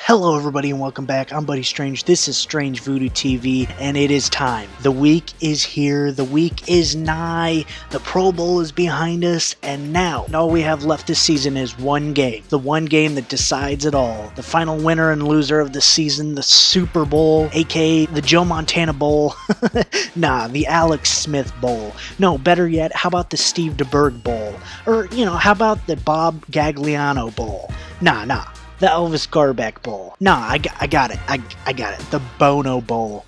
Hello everybody and welcome back. I'm Buddy Strange. This is StrangeVoodooTV and it is time. The week is here. The week is nigh. The Pro Bowl is behind us and now all we have left this season is one game. The one game that decides it all. The final winner and loser of the season, the Super Bowl, aka the Joe Montana Bowl. Nah, the Alex Smith Bowl. No, better yet, how about the Steve DeBerg Bowl? Or, how about the Bob Gagliano Bowl? Nah. The Elvis Garbeck Bowl. Nah, I got it. I got it. The Bono Bowl.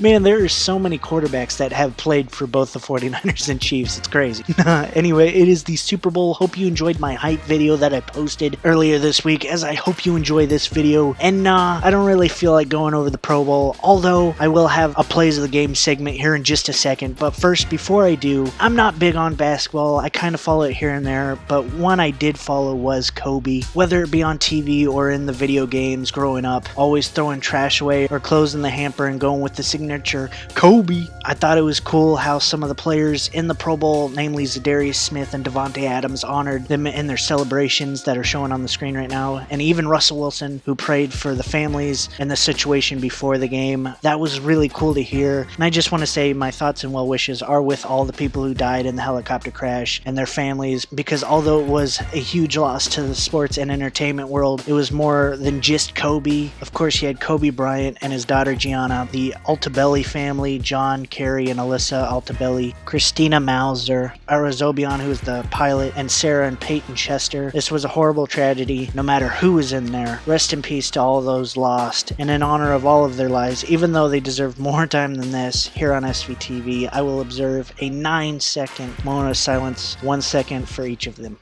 Man, there are so many quarterbacks that have played for both the 49ers and Chiefs. It's crazy. Anyway, it is the Super Bowl. Hope you enjoyed my hype video that I posted earlier this week, as I hope you enjoy this video. And I don't really feel like going over the Pro Bowl, although I will have a Plays of the Game segment here in just a second. But first, before I do, I'm not big on basketball. I kind of follow it here and there, but one I did follow was Kobe. Whether it be on TV or in the video games growing up, always throwing trash away or closing the hamper and going with the signature Kobe. I thought it was cool how some of the players in the Pro Bowl, namely Zadarius Smith and Devontae Adams, honored them in their celebrations that are showing on the screen right now, and even Russell Wilson, who prayed for the families and the situation before the game. That was really cool to hear, and I just want to say my thoughts and well wishes are with all the people who died in the helicopter crash and their families, because although it was a huge loss to the sports and entertainment world, it was more than just Kobe. Of course, you had Kobe Bryant and his daughter Gianna, the Altabelli family, John, Carrie, and Alyssa Altabelli, Christina Mauser, Arazobian, who was the pilot, and Sarah and Peyton Chester. This was a horrible tragedy, no matter who was in there. Rest in peace to all those lost, and in honor of all of their lives, even though they deserve more time than this, here on SVTV, I will observe a 9-second moment of silence, 1 second for each of them.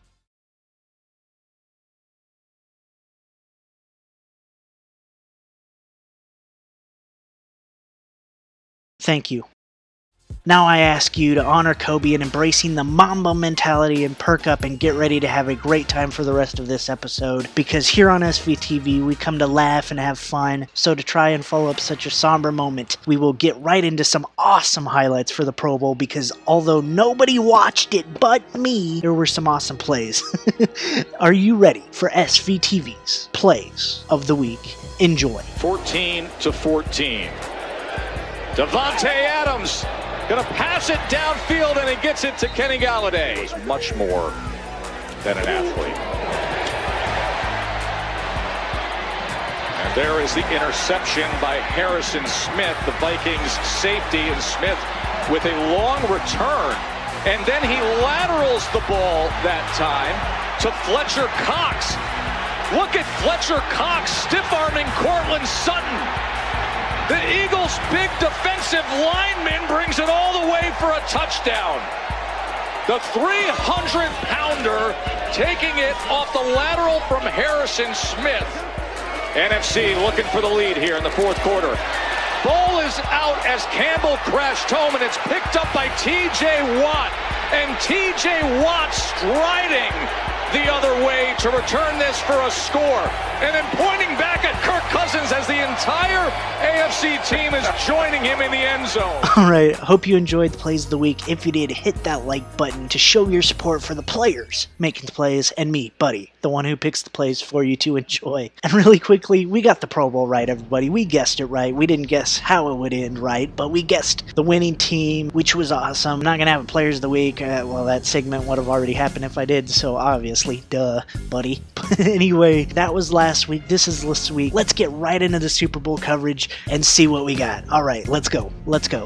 Thank you. Now I ask you to honor Kobe in embracing the Mamba mentality and perk up and get ready to have a great time for the rest of this episode, because here on SVTV we come to laugh and have fun. So to try and follow up such a somber moment, we will get right into some awesome highlights for the Pro Bowl, because although nobody watched it but me, there were some awesome plays. Are you ready for SVTV's Plays of the Week? Enjoy. 14-14. Devontae Adams gonna pass it downfield, and he gets it to Kenny Galladay. He's much more than an athlete. And there is the interception by Harrison Smith, the Vikings safety, and Smith with a long return. And then he laterals the ball that time to Fletcher Cox. Look at Fletcher Cox stiff-arming Cortland Sutton. The Eagles' big defensive lineman brings it all the way for a touchdown. The 300-pounder taking it off the lateral from Harrison Smith. NFC looking for the lead here in the fourth quarter. Ball is out as Campbell crashed home, and it's picked up by T.J. Watt. And T.J. Watt striding the other way to return this for a score. And then pointing back at Kirk Cousins as the entire AFC team is joining him in the end zone. Alright, hope you enjoyed the Plays of the Week. If you did, hit that like button to show your support for the players making the plays, and me, Buddy, the one who picks the plays for you to enjoy. And really quickly, we got the Pro Bowl right, everybody. We guessed it right. We didn't guess how it would end right, but we guessed the winning team, which was awesome. I'm not going to have a Players of the Week. Well, that segment would have already happened if I did, so obviously, duh, buddy. But anyway, that was last week. This is this week. Let's get right into the Super Bowl coverage and see what we got. Alright, let's go.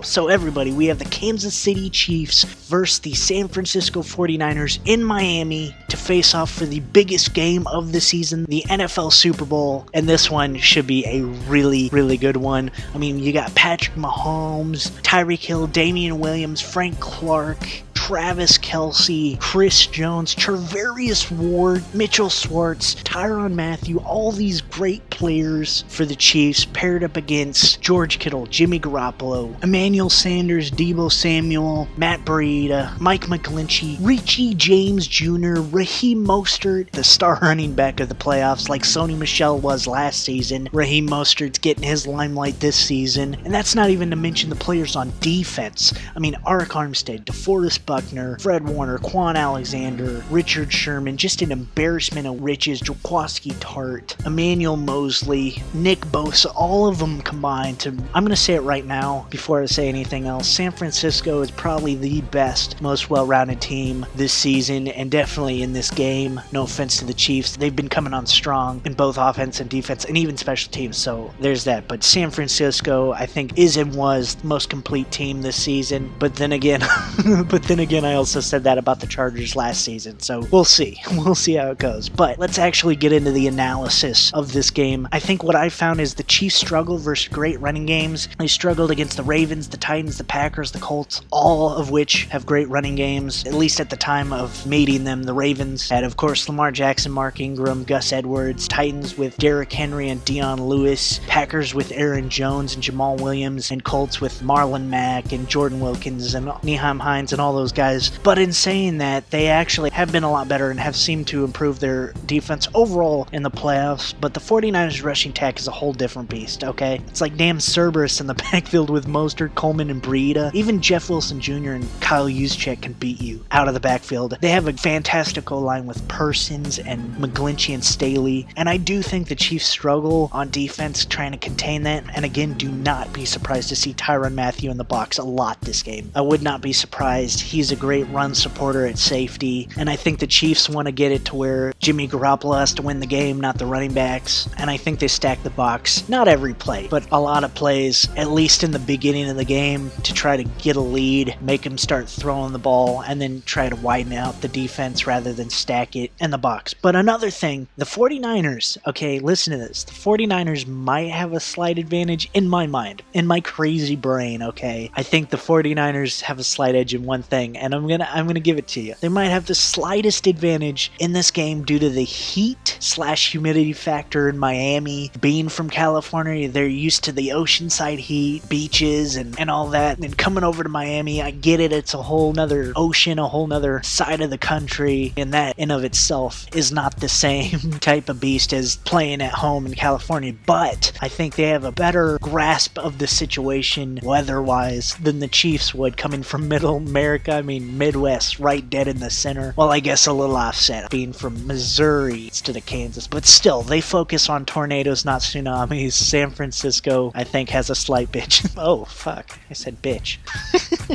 So everybody, we have the Kansas City Chiefs versus the San Francisco 49ers in Miami to face off for the biggest game of the season, the NFL Super Bowl, and this one should be a really, really good one. I mean, you got Patrick Mahomes, Tyreek Hill, Damian Williams, Frank Clark, Travis Kelce, Chris Jones, Charvarius Ward, Mitchell Schwartz, Tyrann Mathieu, all these great players for the Chiefs paired up against George Kittle, Jimmy Garoppolo, Emmanuel Sanders, Deebo Samuel, Matt Breida, Mike McGlinchey, Richie James Jr., Raheem Mostert, the star running back of the playoffs like Sony Michel was last season. Raheem Mostert's getting his limelight this season, and that's not even to mention the players on defense. I mean, Arik Armstead, DeForest Buckner, Buckner, Fred Warner, Quan Alexander, Richard Sherman, just an embarrassment of riches, Jaworski Tart, Emmanuel Mosley, Nick Bosa, all of them combined to, I'm going to say it right now before I say anything else, San Francisco is probably the best, most well-rounded team this season, and definitely in this game. No offense to the Chiefs, they've been coming on strong in both offense and defense, and even special teams, so there's that. But San Francisco, I think, is and was the most complete team this season. But then again, I also said that about the Chargers last season, so we'll see. We'll see how it goes. But let's actually get into the analysis of this game. I think what I found is the Chiefs struggle versus great running games. They struggled against the Ravens, the Titans, the Packers, the Colts, all of which have great running games, at least at the time of meeting them. The Ravens had, of course, Lamar Jackson, Mark Ingram, Gus Edwards, Titans with Derrick Henry and Dion Lewis, Packers with Aaron Jones and Jamal Williams, and Colts with Marlon Mack and Jordan Wilkins and Nyheim Hines and all those guys. But in saying that, they actually have been a lot better and have seemed to improve their defense overall in the playoffs. But the 49ers rushing attack is a whole different beast, okay? It's like damn Cerberus in the backfield with Mostert, Coleman, and Breida. Even Jeff Wilson Jr. and Kyle Juszczyk can beat you out of the backfield. They have a fantastic O-line with Persons and McGlinchey and Staley, and I do think the Chiefs struggle on defense trying to contain that. And again, do not be surprised to see Tyrann Mathieu in the box a lot this game. I would not be surprised. He's a great run supporter at safety, and I think the Chiefs want to get it to where Jimmy Garoppolo has to win the game, not the running backs, and I think they stack the box, not every play, but a lot of plays, at least in the beginning of the game, to try to get a lead, make them start throwing the ball, and then try to widen out the defense rather than stack it in the box. But another thing, the 49ers, okay, listen to this, the 49ers might have a slight advantage in my mind, in my crazy brain, okay? I think the 49ers have a slight edge in one thing, and I'm gonna give it to you. They might have the slightest advantage in this game due to the heat/humidity factor in Miami. Being from California, they're used to the oceanside heat, beaches, and all that. And coming over to Miami, I get it, it's a whole nother ocean, a whole nother side of the country, and that in of itself is not the same type of beast as playing at home in California. But I think they have a better grasp of the situation weather-wise than the Chiefs would, coming from middle America, I mean Midwest, right dead in the center. Well, I guess a little offset, being from Missouri instead of Kansas. But still, they focus on tornadoes, not tsunamis. San Francisco, I think, has a slight bitch. Oh, fuck. I said bitch.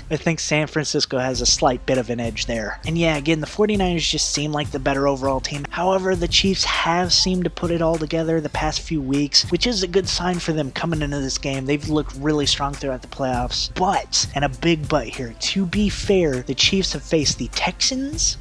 I think San Francisco has a slight bit of an edge there. And yeah, again, the 49ers just seem like the better overall team. However, the Chiefs have seemed to put it all together the past few weeks, which is a good sign for them coming into this game. They've looked really strong throughout the playoffs. But, and a big but here, to be fair, the Chiefs have faced the Texans,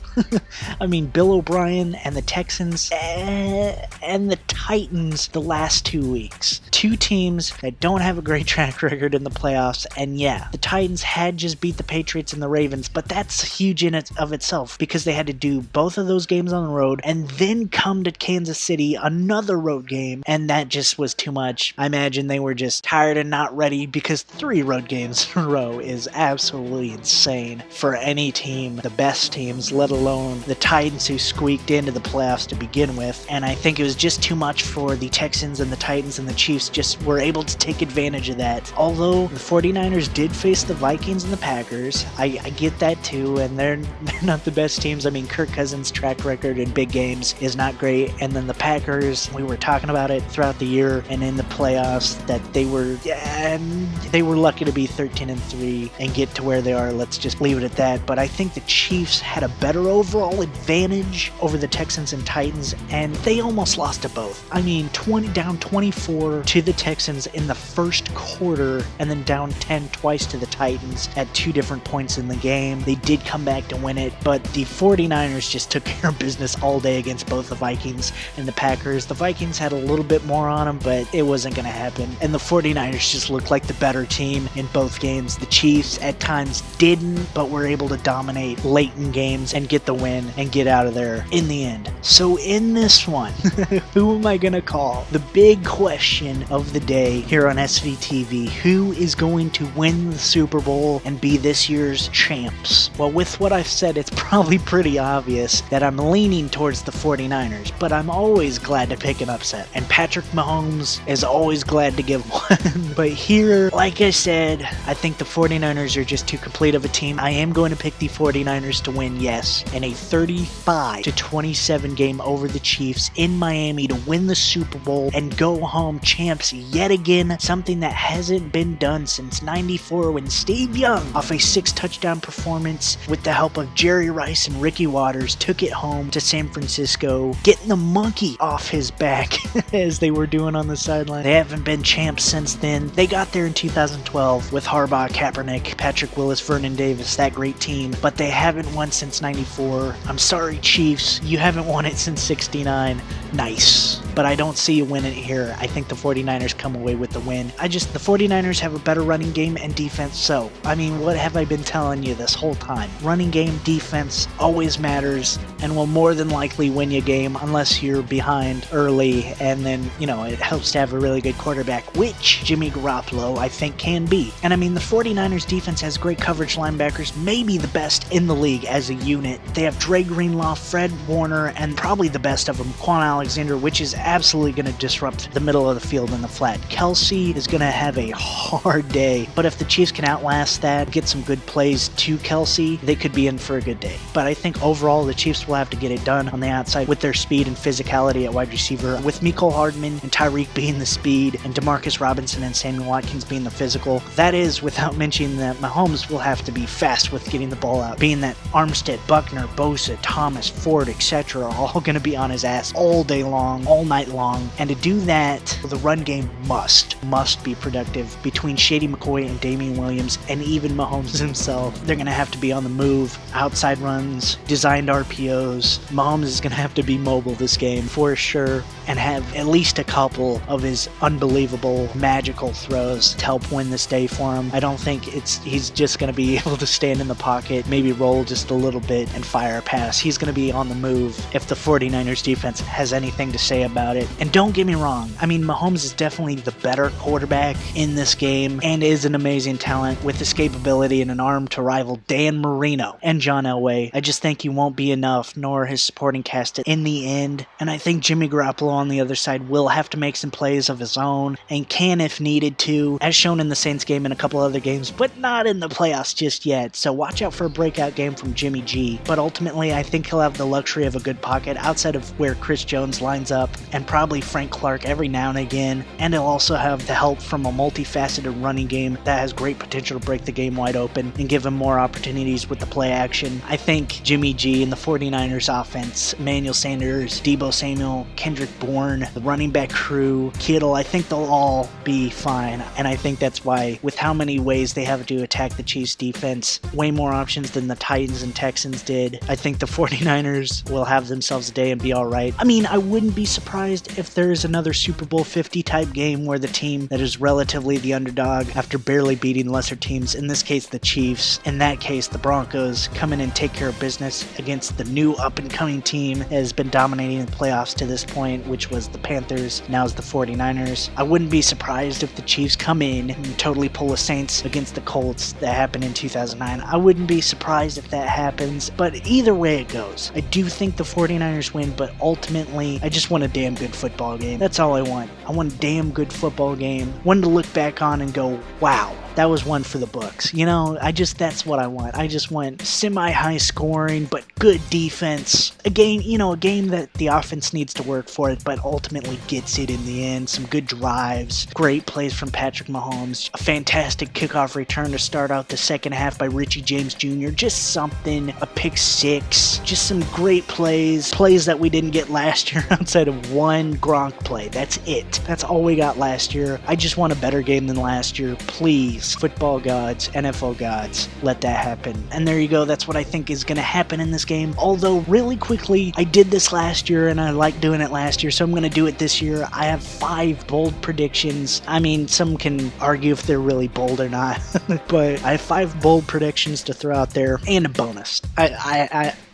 I mean, Bill O'Brien and the Texans and the Titans the last 2 weeks. Two teams that don't have a great track record in the playoffs, and yeah, the Titans had just beat the Patriots and the Ravens, but that's huge in it of itself because they had to do both of those games on the road and then come to Kansas City, another road game, and that just was too much. I imagine they were just tired and not ready because 3 road games in a row is absolutely insane for any team, the best teams, let alone the Titans, who squeaked into the playoffs to begin with. And I think it was just too much for the Texans and the Titans, and the Chiefs just were able to take advantage of that. Although the 49ers did face the Vikings and the Packers, I get that too, and they're not the best teams. I mean, Kirk Cousins' track record in big games is not great, and then the Packers, we were talking about it throughout the year and in the playoffs that they were lucky to be 13-3 and get to where they are. Let's just leave it at that. But I think the Chiefs had a better overall advantage over the Texans and Titans, and they almost lost to both. I mean, down 24 to the Texans in the first quarter, and then down 10 twice to the Titans at 2 different points in the game. They did come back to win it, but the 49ers just took care of business all day against both the Vikings and the Packers. The Vikings had a little bit more on them, but it wasn't going to happen, and the 49ers just looked like the better team in both games. The Chiefs at times didn't, but were able to dominate late in games and get the win and get out of there in the end. So in this one, who am I going to call? The big question of the day here on SVTV, who is going to win the Super Bowl and be this year's champs? Well, with what I've said, it's probably pretty obvious that I'm leaning towards the 49ers, but I'm always glad to pick an upset, and Patrick Mahomes is always glad to give one. But here, like I said, I think the 49ers are just too complete of a team. I am going to pick the 49ers to win, yes, in a 35-27 game over the Chiefs in Miami to win the Super Bowl and go home champs yet again, something that hasn't been done since '94 when Steve Young, off a 6-touchdown performance with the help of Jerry Rice and Ricky Watters, took it home to San Francisco, getting the monkey off his back as they were doing on the sideline. They haven't been champs since then. They got there in 2012 with Harbaugh, Kaepernick, Patrick Willis, Vernon Davis, that great team, but they haven't won since '94. I'm sorry, Chiefs, you haven't won it since '69. Nice. But I don't see you winning it here. I think the 49ers come away with the win. The 49ers have a better running game and defense, so, I mean, what have I been telling you this whole time? Running game, defense always matters and will more than likely win you a game unless you're behind early, and then, it helps to have a really good quarterback, which Jimmy Garoppolo, I think, can be. And I mean, the 49ers defense has great coverage linebackers, maybe the best in the league as a unit. They have Dre Greenlaw, Fred Warner, and probably the best of them, Quan Alexander, which is absolutely going to disrupt the middle of the field in the flat. Kelsey is going to have a hard day, but if the Chiefs can outlast that, get some good plays to Kelsey, they could be in for a good day. But I think overall the Chiefs will have to get it done on the outside with their speed and physicality at wide receiver, with Mecole Hardman and Tyreek being the speed and Demarcus Robinson and Samuel Watkins being the physical. That is without mentioning that Mahomes will have to be fast with getting the ball out, being that Armstead, Buckner, Bosa, Thomas, Ford, etc. are all going to be on his ass all day long, all night long. And to do that, the run game must be productive between Shady McCoy and Damian Williams and even Mahomes himself. They're going to have to be on the move, outside runs, designed RPOs. Mahomes is going to have to be mobile this game for sure and have at least a couple of his unbelievable magical throws to help win this day for him. I don't think he's just going to be able to stand in the pocket, maybe roll just a little bit and fire a pass. He's going to be on the move if the 49ers defense has anything to say about it. And don't get me wrong, I mean, Mahomes is definitely the better quarterback in this game and is an amazing talent with escapability and an arm to rival Dan Marino and John Elway. I just think he won't be enough, nor his supporting cast in the end. And I think Jimmy Garoppolo on the other side will have to make some plays of his own and can if needed to, as shown in the Saints game and a couple other games, but not in the playoffs just yet. So watch out for a breakout game from Jimmy G. But ultimately, I think he'll have the luxury of a good pocket outside of where Chris Jones lines up and probably Frank Clark every now and again. And he'll also have the help from a multifaceted running game that has great potential to break the game wide open and give him more opportunities with the play action. I think Jimmy G and the 49ers offense, Emmanuel Sanders, Deebo Samuel, Kendrick Bourne, the running back crew, Kittle, I think they'll all be fine. And I think that's why, with how many ways they have to attack the Chiefs defense, way more options than the Titans and Texans did, I think the 49ers will have themselves a day and be alright. I mean, I wouldn't be surprised if there's another Super Bowl 50 type game where the team that is relatively the underdog after barely beating lesser teams, in this case the Chiefs, in that case the Broncos, come in and take care of business against the new up-and-coming team that has been dominating the playoffs to this point, which was the Panthers, now is the 49ers. I wouldn't be surprised if the Chiefs come in and totally pull the Saints against the Colts that happened in 2009. I wouldn't be surprised if that happens, but either way it goes, I do think the 49ers win, but ultimately, I just want a damn good football game. That's all I want. I want a damn good football game. One to look back on and go, wow, that was one for the books. That's what I want. I just want semi-high scoring, but good defense. A game that the offense needs to work for it, but ultimately gets it in the end. Some good drives, great plays from Patrick Mahomes, a fantastic kickoff return to start out the second half by Richie James Jr. Just something, a pick six, just some great plays that we didn't get last year outside of one Gronk play. That's it. That's all we got last year. I just want a better game than last year. Please, football gods, NFL gods, let that happen. And there you go. That's what I think is going to happen in this game. Although, really quickly, I did this last year and I liked doing it last year, so I'm going to do it this year. I have 5 bold predictions. I mean, some can argue if they're really bold or not, but I have 5 bold predictions to throw out there and a bonus.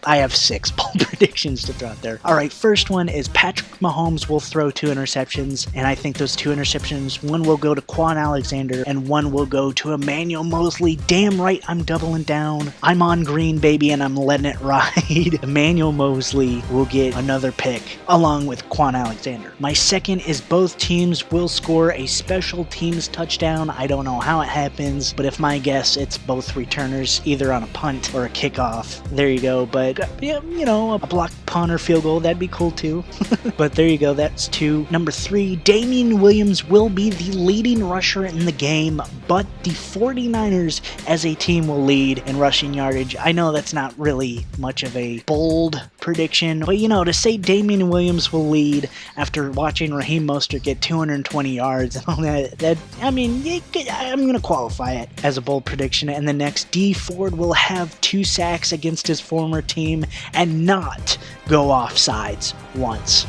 I have 6 bold predictions to throw out there. All right, first one is Patrick Mahomes will throw 2 interceptions, and I think those 2 interceptions, one will go to Quan Alexander, and one will go to Emmanuel Mosley. Damn right, I'm doubling down. I'm on green, baby, and I'm letting it ride. Emmanuel Mosley will get another pick, along with Quan Alexander. My second is both teams will score a special teams touchdown. I don't know how it happens, but if my guess, it's both returners, either on a punt or a kickoff. There you go, but, yeah, you know, a blocked punt or field goal, that'd be cool too. But there you go, that's 2. Number 3, Damian Williams will be the leading rusher in the game, but the 49ers as a team will lead in rushing yardage. I know that's not really much of a bold prediction, but you know, to say Damian Williams will lead after watching Raheem Mostert get 220 yards and all that I mean, I'm going to qualify it as a bold prediction. And the next, D Ford will have 2 sacks against his former team and not go offsides once.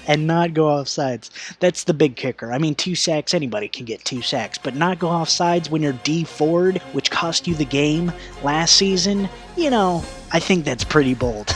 And not go offsides. That's the big kicker. I mean, 2 sacks, anybody can get 2 sacks, but not go offsides when you're D Ford, which cost you the game last season, you know, I think that's pretty bold.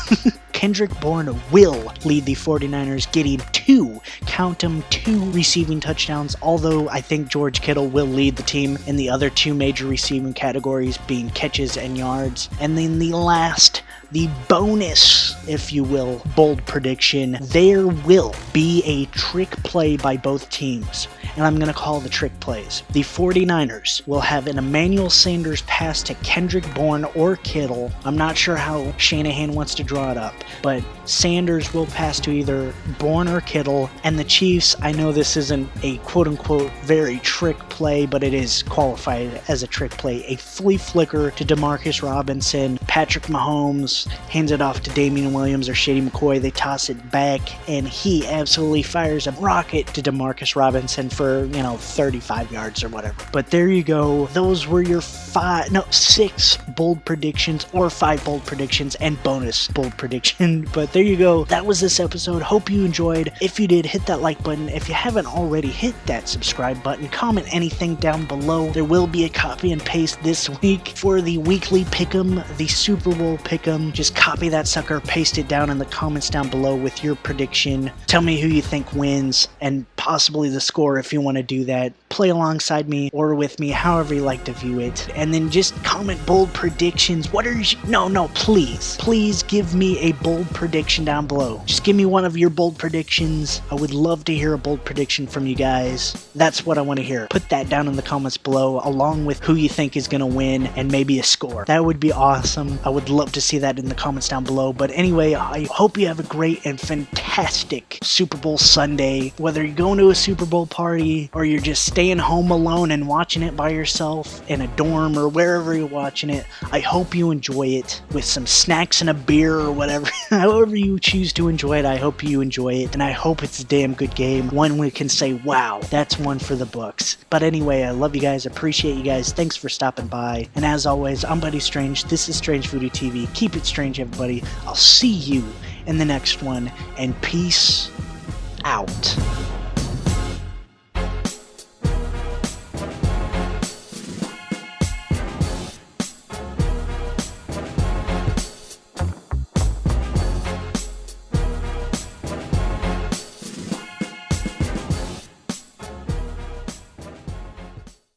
Kendrick Bourne will lead the 49ers, getting 2, count them, 2 receiving touchdowns, although I think George Kittle will lead the team in the other 2 major receiving categories, being catches and yards. And then the last, the bonus, if you will, bold prediction, there will be a trick play by both teams, and I'm going to call the trick plays. The 49ers will have an Emmanuel Sanders pass to Kendrick Bourne or Kittle. I'm not sure how Shanahan wants to draw it up, but Sanders will pass to either Bourne or Kittle, and the Chiefs, I know this isn't a quote-unquote very trick play, but it is qualified as a trick play. A flea flicker to Demarcus Robinson. Patrick Mahomes hands it off to Damian Williams or Shady McCoy. They toss it back, and he absolutely fires a rocket to Demarcus Robinson for, 35 yards or whatever. But there you go. Those were your 6 bold predictions, or 5 bold predictions and bonus bold prediction. But there you go. That was this episode. Hope you enjoyed. If you did, hit that like button. If you haven't already, hit that subscribe button. Comment anything down below. There will be a copy and paste this week for the weekly pick'em, the Super Bowl pick'em. Just copy that sucker, paste it down in the comments down below with your prediction. Tell me who you think wins and possibly the score if you want to do that. Play alongside me or with me, however you like to view it. And then just comment bold predictions. What are you... No, please give me a bold prediction down below. Just give me one of your bold predictions. I would love to hear a bold prediction from you guys. That's what I want to hear. Put that down in the comments below, along with who you think is going to win and maybe a score. That would be awesome. I would love to see that in the comments down below. But anyway, I hope you have a great and fantastic Super Bowl Sunday. Whether you're going to a Super Bowl party or you're just staying home alone and watching it by yourself in a dorm or wherever you're watching it, I hope you enjoy it with some snacks and a beer or whatever. However you choose to enjoy it, I hope you enjoy it. And I hope it's a damn good game. One we can say, wow, that's one for the books. But anyway, I love you guys. Appreciate you guys. Thanks for stopping by. And as always, I'm Buddy Strange. This is StrangeVoodooTV. Keep it strange, everybody. I'll see you in the next one. And peace out.